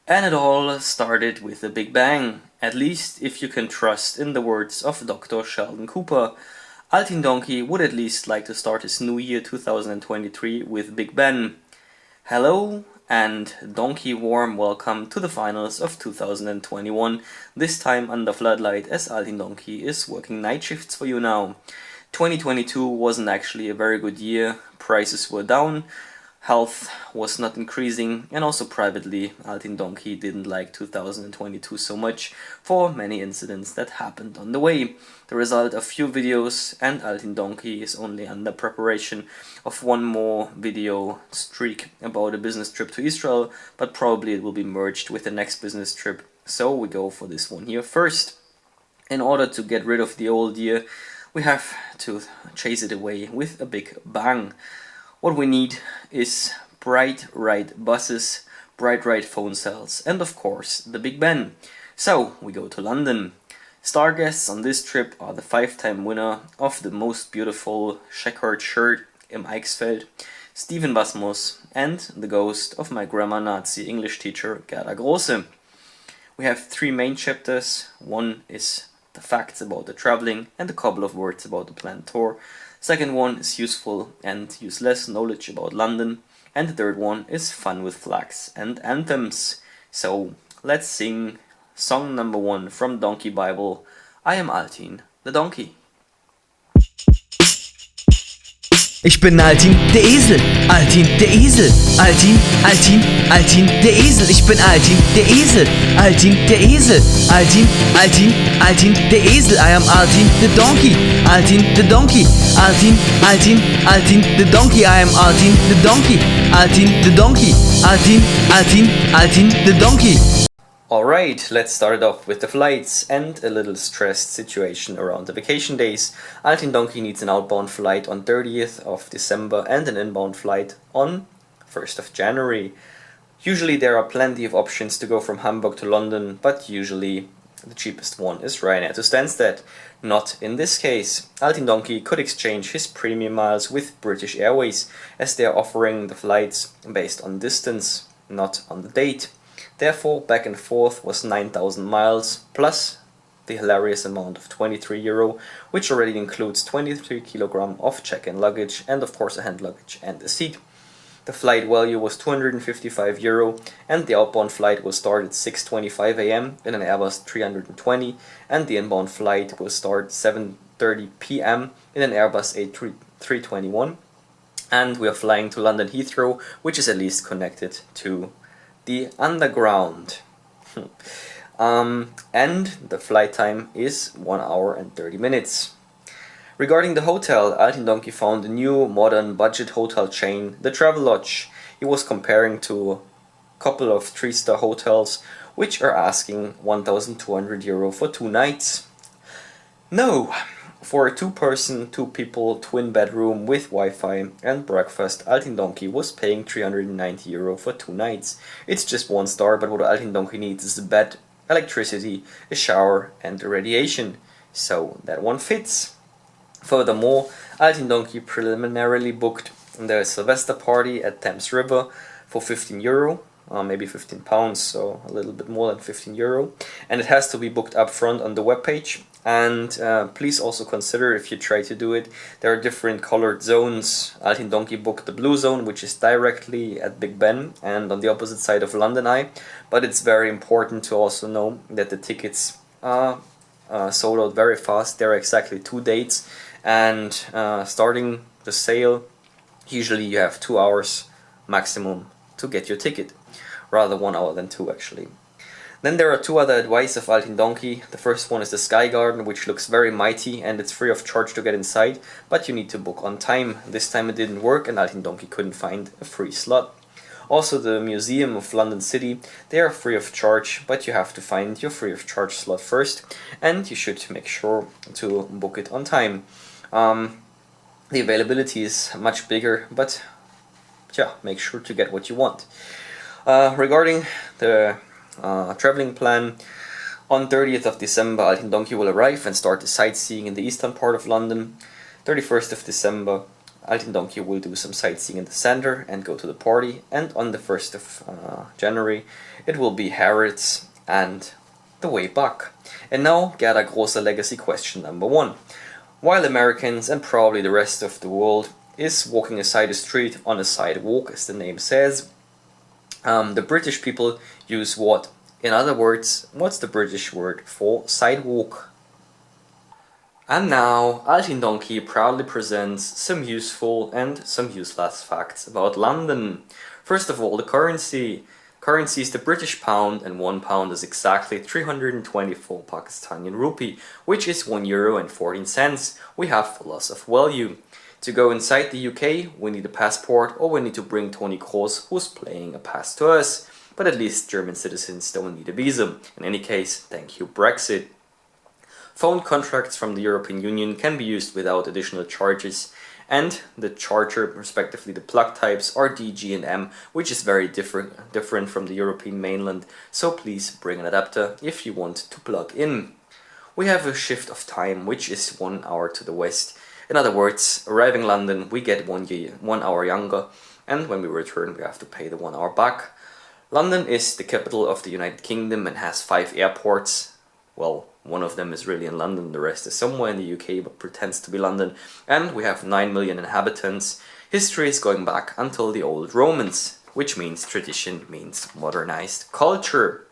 And it all started with a big bang, at least if you can trust in the words of Dr. Sheldon Cooper. Altin Donkey would at least like to start his new year 2023 with Big Ben. Hello and donkey warm welcome to the finals of 2021, this time under floodlight as Altin Donkey is working night shifts for you now. 2022 wasn't actually a very good year, prices were down, health was not increasing, and also privately Altin Donkey didn't like 2022 so much for many incidents that happened on the way. The result of few videos, and Altin Donkey is only under preparation of one more video streak about a business trip to Israel, but probably it will be merged with the next business trip, so we go for this one here first. In order to get rid of the old year, we have to chase it away with a big bang. What we need is bright right buses, bright right phone cells, and of course the Big Ben. So we go to London. Star guests on this trip are the 5-time winner of the most beautiful checkered shirt im Eichsfeld, Steven Basmus, and the ghost of my grammar Nazi English teacher Gerda Große. We have 3 main chapters. One is the facts about the traveling and a couple of words about the planned tour. Second one is useful and useless knowledge about London, and the third one is fun with flags and anthems. So let's sing song number 1 from Donkey Bible. I am Altin, the donkey. Ich bin Altin, der Esel, Altin, der Esel, Altin, Altin, Altin, der Esel. Ich bin Altin, der Esel, Altin, der Esel, Altin, Altin, Altin, der Esel. I am Altin, the donkey, Altin, the donkey, Altin, Altin, Altin, the donkey. I am Altin, the donkey, Altin, the donkey, Altin, Altin, Altin, the donkey. Alright, let's start off with the flights and a little stressed situation around the vacation days. Altin Donkey needs an outbound flight on 30th of December and an inbound flight on 1st of January. Usually there are plenty of options to go from Hamburg to London, but usually the cheapest one is Ryanair to Stansted. Not in this case. Altin Donkey could exchange his premium miles with British Airways, as they are offering the flights based on distance, not on the date. Therefore, back and forth was 9,000 miles, plus the hilarious amount of €23, which already includes 23 kg of check-in luggage and of course a hand luggage and a seat. The flight value was €255, and the outbound flight will start at 6:25 AM in an Airbus 320, and the inbound flight will start 7:30 PM in an Airbus A321, and we are flying to London Heathrow, which is at least connected to the underground. And the flight time is 1 hour and 30 minutes. Regarding the hotel, Altin Donkey found a new modern budget hotel chain, the Travelodge. He was comparing to a couple of 3-star hotels which are asking €1,200 for 2 nights. No! For a 2-person, 2-people, twin bedroom with Wi-Fi and breakfast, Altin Donkey was paying €390 for 2 nights. It's just 1 star, but what Altin Donkey needs is a bed, electricity, a shower and a radiation. So that one fits. Furthermore, Altin Donkey preliminarily booked the Sylvester party at Thames River for €15, maybe £15, so a little bit more than €15, and it has to be booked up front on the webpage. And please also consider, if you try to do it, there are different colored zones. Altin Donkey booked the blue zone, which is directly at Big Ben and on the opposite side of London Eye, but it's very important to also know that the tickets are sold out very fast. There are exactly 2 dates, and starting the sale, usually you have 2 hours maximum to get your ticket, rather 1 hour than 2 actually. Then there are 2 other advice of Altin Donkey. The first one is the Skygarden, which looks very mighty and it's free of charge to get inside, but you need to book on time. This time it didn't work and Altin Donkey couldn't find a free slot. Also the Museum of London City, they are free of charge, but you have to find your free of charge slot first, and you should make sure to book it on time. The availability is much bigger, but yeah, make sure to get what you want. Regarding the traveling plan, on 30th of December Altin Donkey will arrive and start the sightseeing in the eastern part of London. 31st of December Altin Donkey will do some sightseeing in the center and go to the party, and on the 1st of January it will be Harrods and the way back. And now, Gerda Große legacy question number 1. While Americans and probably the rest of the world is walking aside the street on a sidewalk, as the name says, the British people use what? In other words, what's the British word for sidewalk? And now, Altin Donkey proudly presents some useful and some useless facts about London. First of all, the currency. Currency is the British pound, and 1 pound is exactly 324 Pakistani rupee, which is €1.14. We have a loss of value. To go inside the UK, we need a passport, or we need to bring Tony Kroos, who's playing a pass to us. But at least German citizens don't need a visa. In any case, thank you Brexit. Phone contracts from the European Union can be used without additional charges, and the charger, respectively the plug types, are D, G and M, which is very different from the European mainland, so please bring an adapter if you want to plug in. We have a shift of time, which is 1 hour to the west. In other words, arriving in London, we get 1 hour younger, and when we return we have to pay the 1 hour back. London is the capital of the United Kingdom and has 5 airports. Well, one of them is really in London, the rest is somewhere in the UK but pretends to be London, and we have 9 million inhabitants. History is going back until the old Romans, which means tradition means modernized culture.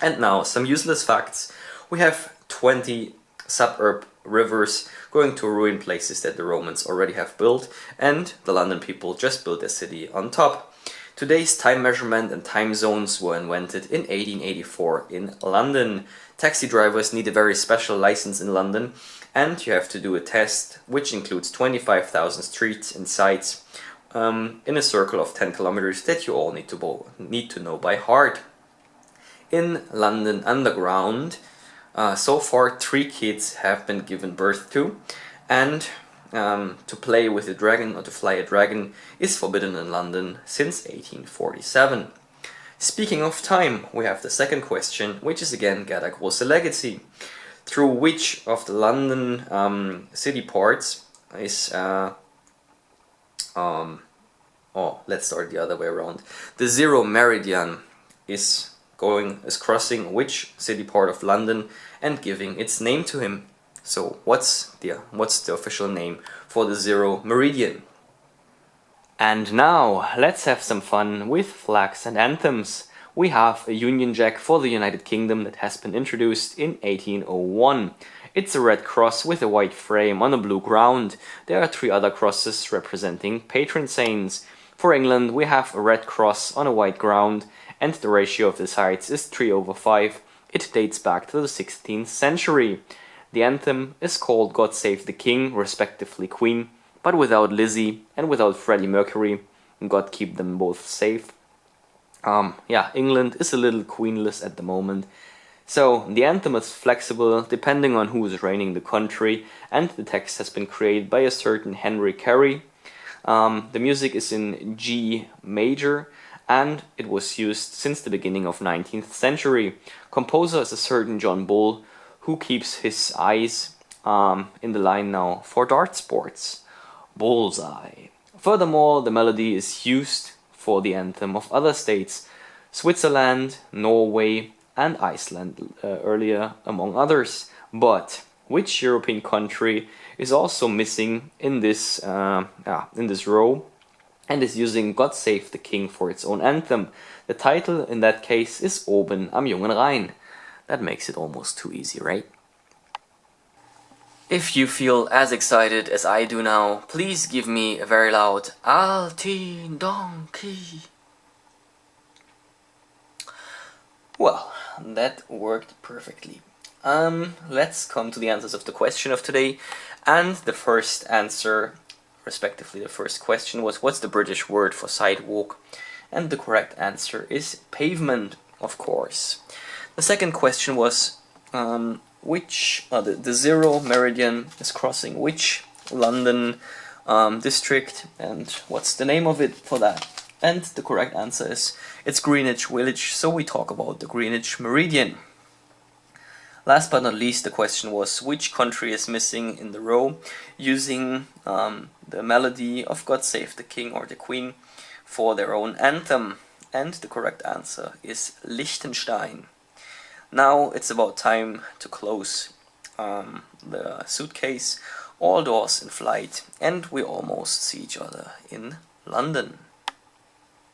And now some useless facts. We have 20 suburb rivers going to ruin places that the Romans already have built, and the London people just built their city on top. Today's time measurement and time zones were invented in 1884 in London. Taxi drivers need a very special license in London, and you have to do a test which includes 25,000 streets and sites in a circle of 10 kilometers that you all need to know by heart. In London Underground, so far 3 kids have been given birth to, and to play with a dragon or to fly a dragon is forbidden in London since 1847. Speaking of time, we have the second question, which is again Gerda Große legacy. Through which of the London city parts is let's start the other way around. The zero meridian is crossing which city part of London and giving its name to him. So what's the official name for the zero meridian? And now let's have some fun with flags and anthems. We have a Union Jack for the United Kingdom that has been introduced in 1801. It's a red cross with a white frame on a blue ground. There are 3 other crosses representing patron saints. For England we have a red cross on a white ground, and the ratio of the sides is 3/5. It dates back to the 16th century. The anthem is called God Save the King, respectively Queen, but without Lizzie and without Freddie Mercury. God keep them both safe. England is a little queenless at the moment. So the anthem is flexible depending on who is reigning the country, and the text has been created by a certain Henry Carey. The music is in G major, and it was used since the beginning of 19th century. Composer is a certain John Bull, who keeps his eyes in the line now for dart sports. Bullseye. Furthermore, the melody is used for the anthem of other states, Switzerland, Norway and Iceland earlier among others. But which European country is also missing in this row and is using God Save the King for its own anthem? The title in that case is Oben am jungen Rhein. That makes it almost too easy, right? If you feel as excited as I do now, please give me a very loud Altin Donkey. Well, that worked perfectly. Let's come to the answers of the question of today. And the first answer, respectively the first question, was what's the British word for sidewalk? And the correct answer is pavement, of course. The second question was the zero meridian is crossing which London district, and what's the name of it for that? And the correct answer is it's Greenwich Village, so we talk about the Greenwich Meridian. Last but not least, the question was which country is missing in the row, using the melody of God Save the King or the Queen for their own anthem. And the correct answer is Liechtenstein. Now it's about time to close the suitcase, all doors in flight, and we almost see each other in London.